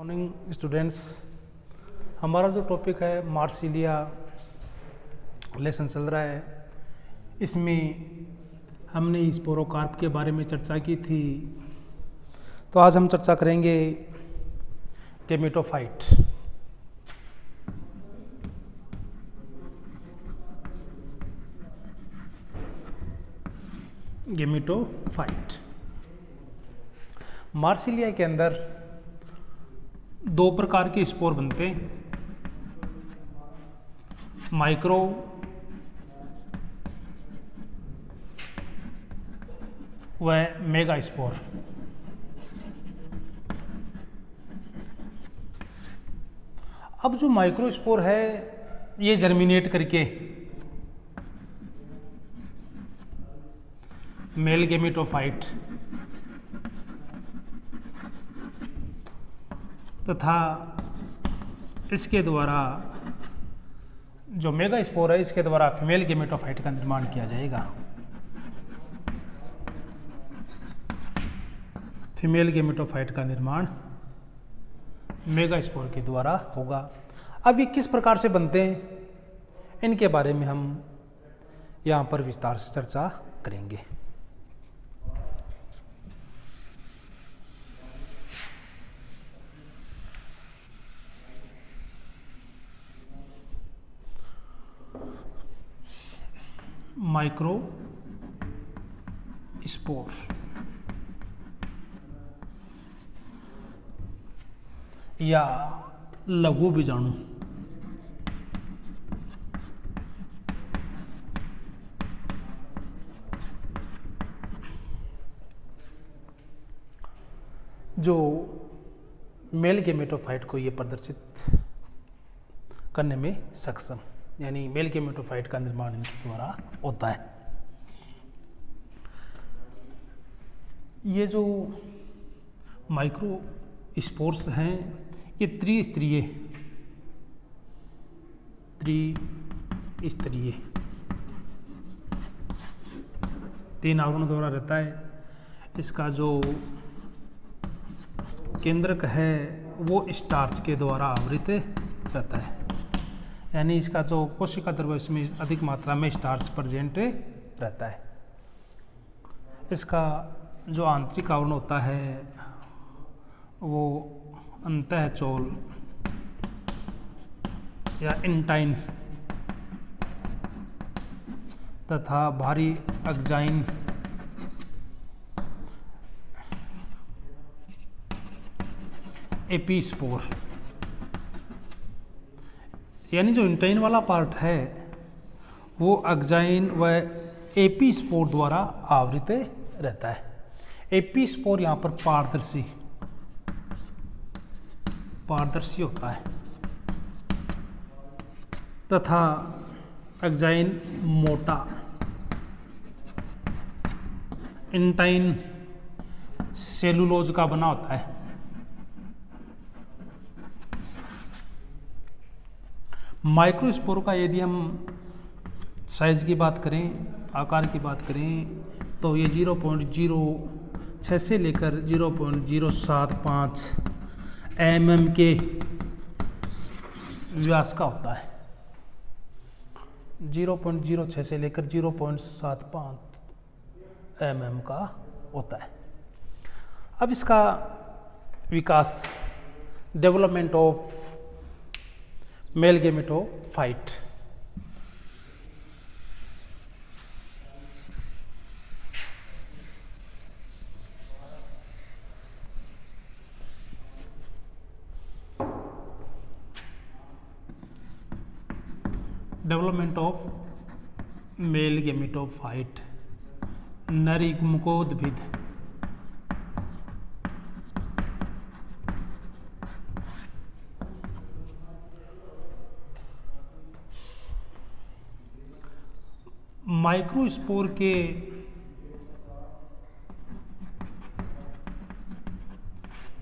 Morning students, हमारा जो topic है मार्सिलिया लेसन चल रहा है। इसमें हमने स्पोरोकार्प के बारे में चर्चा की थी। तो आज हम चर्चा करेंगे गेमेटोफाइट। गेमेटोफाइट मार्सिलिया के अंदर दो प्रकार के स्पोर बनते हैं, माइक्रो व मेगा स्पोर। अब जो माइक्रो स्पोर है ये जर्मिनेट करके मेल गेमेटोफाइट तथा इसके द्वारा जो मेगा स्पोर है इसके द्वारा फीमेल गेमेटोफाइट का निर्माण किया जाएगा। फीमेल गेमेटोफाइट का निर्माण मेगा स्पोर के द्वारा होगा। अब ये किस प्रकार से बनते हैं इनके बारे में हम यहाँ पर विस्तार से चर्चा करेंगे। माइक्रो स्पोर या लघु बीजाणु जो मेल गेमेटोफाइट को ये प्रदर्शित करने में सक्षम, यानी मेल गेमेटोफाइट का निर्माण इनके द्वारा होता है। ये जो माइक्रो स्पोर्स हैं ये त्रिस्तरीय तीन आवरणों द्वारा रहता है। इसका जो केंद्रक है वो स्टार्च के द्वारा आवृत रहता है, यानी इसका जो कोशिका द्रव्य इसमें अधिक मात्रा में स्टार्च प्रेजेंट रहता है। इसका जो आंतरिक आवरण होता है वो अंतःचोल या इंटाइन तथा भारी अग्जाइन एपीस्पोर, यानी जो इंटाइन वाला पार्ट है वो अग्जाइन व एपीस्पोर द्वारा आवृत रहता है। एपीस्पोर यहाँ पर पारदर्शी होता है तथा अग्जाइन मोटा, इंटाइन सेलुलोज का बना होता है। माइक्रोस्पोर का यदि हम साइज की बात करें, आकार की बात करें, तो ये 0.06 से लेकर 0.075 mm के व्यास का होता है। 0.06 से लेकर 0.75 mm का होता है। अब इसका विकास, development of male gametophyte. Development of male gametophyte, नरयुग्मकोद्भिद। माइक्रोस्पोर के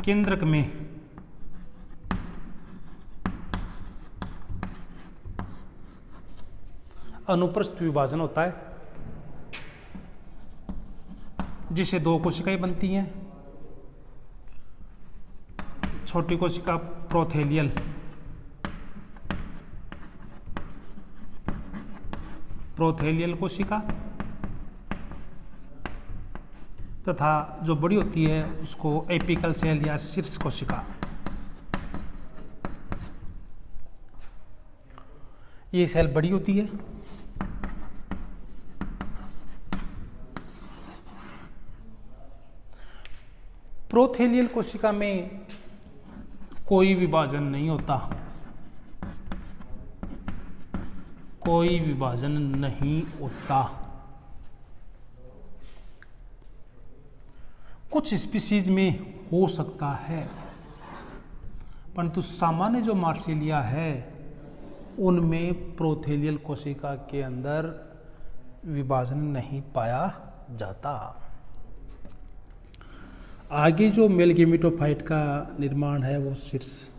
केंद्रक में अनुप्रस्थ विभाजन होता है, जिससे दो कोशिकाएं बनती हैं। छोटी कोशिका प्रोथेलियल, प्रोथेलियल कोशिका, तथा जो बड़ी होती है उसको एपिकल सेल या शीर्ष कोशिका। ये सेल बड़ी होती है। प्रोथेलियल कोशिका में कोई विभाजन नहीं होता, कोई विभाजन नहीं होता। कुछ स्पीशीज में हो सकता है, परंतु सामान्य जो मार्सिलिया है उनमें प्रोथेलियल कोशिका के अंदर विभाजन नहीं पाया जाता। आगे जो मेल गेमेटोफाइट का निर्माण है वो शीर्ष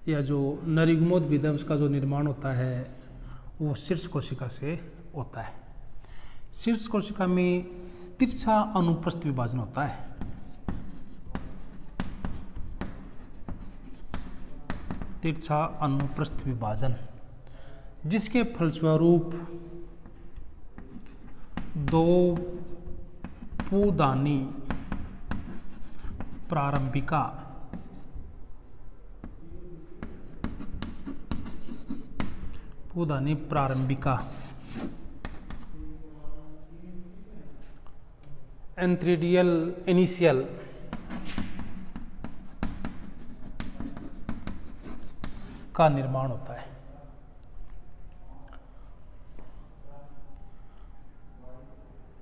या जो नरयुग्मोद्भिद का जो निर्माण होता है वो शीर्ष कोशिका से होता है। शीर्ष कोशिका में तिरछा अनुप्रस्थ विभाजन होता है। तिरछा अनुप्रस्थ विभाजन, जिसके फलस्वरूप दो पूदानी प्रारंभिका एंथ्रीडियल इनिशियल का निर्माण होता है।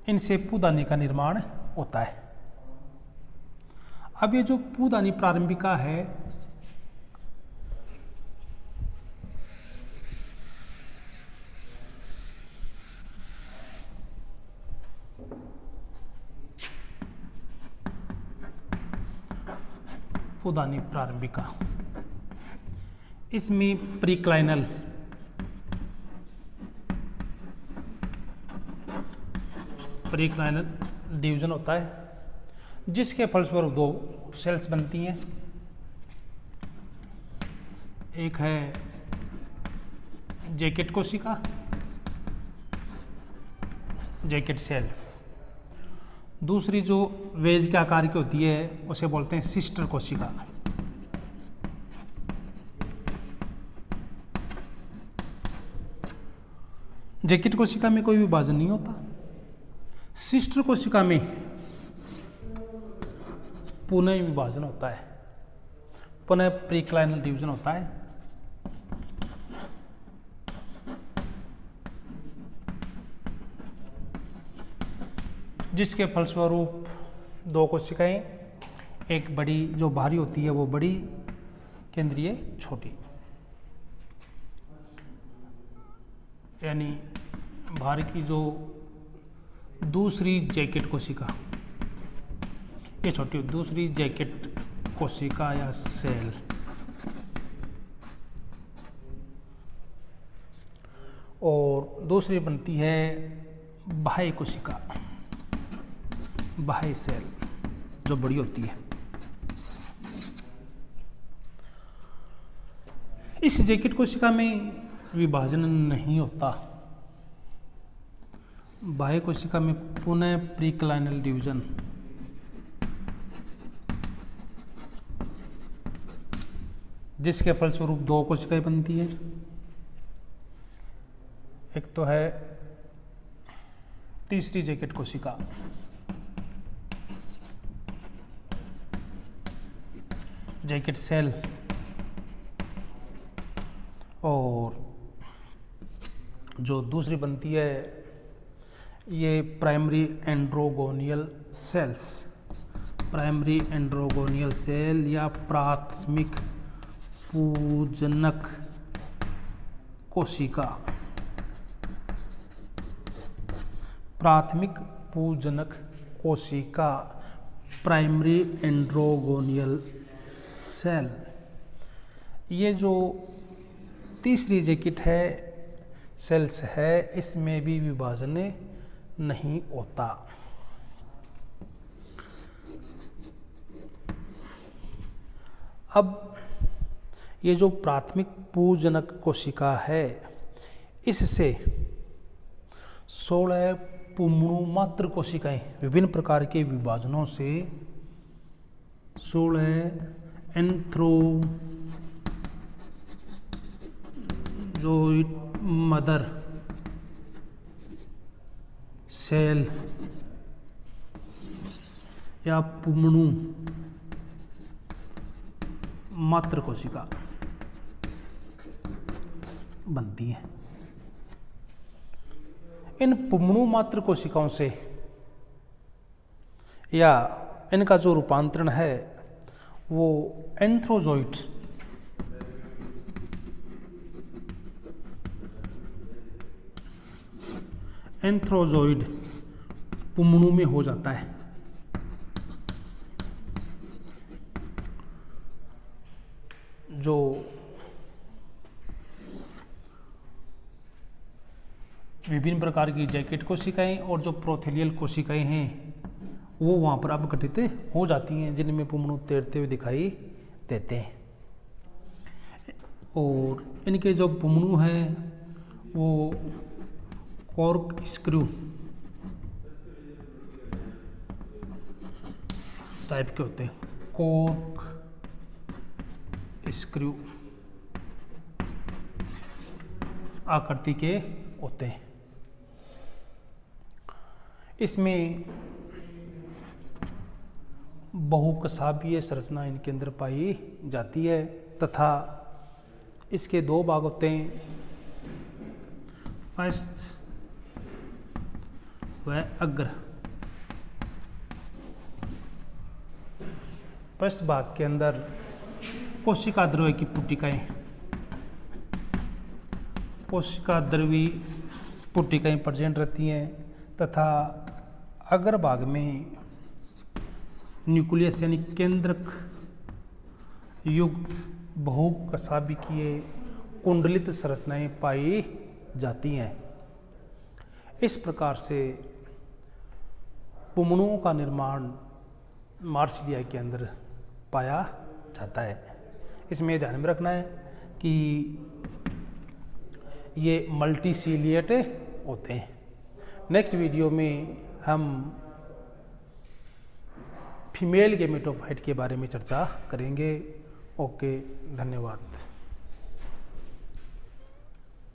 इनसे पूदानी का निर्माण होता है। अब ये जो पूदानी प्रारंभिका है पूदानी प्रारंभिका, इसमें प्रीक्लाइनल डिवीजन होता है, जिसके फलस्वरूप दो सेल्स बनती हैं। एक है जैकेट कोशिका, जैकेट सेल्स। दूसरी जो वेज के आकार की होती है उसे बोलते हैं सिस्टर कोशिका। जैकेट कोशिका में कोई विभाजन नहीं होता। सिस्टर कोशिका में पुनः विभाजन होता है, पुनः प्रीक्लाइनल डिवीजन होता है। जिसके फलस्वरूप दो कोशिकाएं, एक बड़ी जो बाहरी होती है वो बड़ी, केंद्रीय छोटी, यानी बाहर की जो दूसरी जैकेट कोशिका ये छोटी, दूसरी जैकेट कोशिका या सेल। और दूसरी बनती है बाह्य कोशिका, बाह्य सेल जो बड़ी होती है। इस जैकेट कोशिका में विभाजन नहीं होता। बाह्य कोशिका में पुनः प्रीक्लाइनल डिवीजन, जिसके फलस्वरूप दो कोशिकाएं बनती हैं। एक तो है तीसरी जैकेट कोशिका, जैकेट सेल, और जो दूसरी बनती है ये प्राइमरी एंड्रोगोनियल सेल्स, प्राइमरी एंड्रोगोनियल सेल या प्राथमिक पूजनक कोशिका, प्राथमिक पूजनक कोशिका, प्राइमरी एंड्रोगोनियल सेल। ये जो तीसरी जैकेट है, सेल्स है, इसमें भी विभाजन नहीं होता। अब ये जो प्राथमिक पूजनक कोशिका है, इससे 16 पुंमणु मात्र कोशिकाएं विभिन्न प्रकार के विभाजनों से 16 एंथ्रोजोइड मदर सेल या पुंमणु मात्र कोशिका बनती हैं। इन पुंमणु मात्र कोशिकाओं से या इनका जो रूपांतरण है वो एंथ्रोजोइड पुंमणु में हो जाता है। जो विभिन्न प्रकार की जैकेट कोशिकाएं और जो प्रोथेलियल कोशिकाएं हैं वो वहाँ पर अपघटित हो जाती हैं, जिनमें पुंमणु तैरते हुए दिखाई देते हैं। और इनके जो पुंमणु हैं वो कॉर्क स्क्रू टाइप के होते हैं, कॉर्क स्क्रू आकृति के होते हैं। इसमें बहुकसाबीय संरचना इनके अंदर पाई जाती है तथा इसके दो भाग होते हैं, पश्च व अग्र। पश्च भाग के अंदर कोशिका द्रव्य की पुटिकाएं, कोशिका द्रव्य पुटिकाएं प्रेजेंट रहती हैं तथा अग्रभाग में न्यूक्लियस यानी केंद्रक युक्त बहुकसाबिकीय कुंडलित संरचनाएं पाई जाती हैं। इस प्रकार से पुंमणुओं का निर्माण मार्सिलिया के अंदर पाया जाता है। इसमें ध्यान में रखना है कि ये मल्टीसीलिएट होते हैं। नेक्स्ट वीडियो में हम फीमेल गैमेटोफाइट के बारे में चर्चा करेंगे। ओके, धन्यवाद।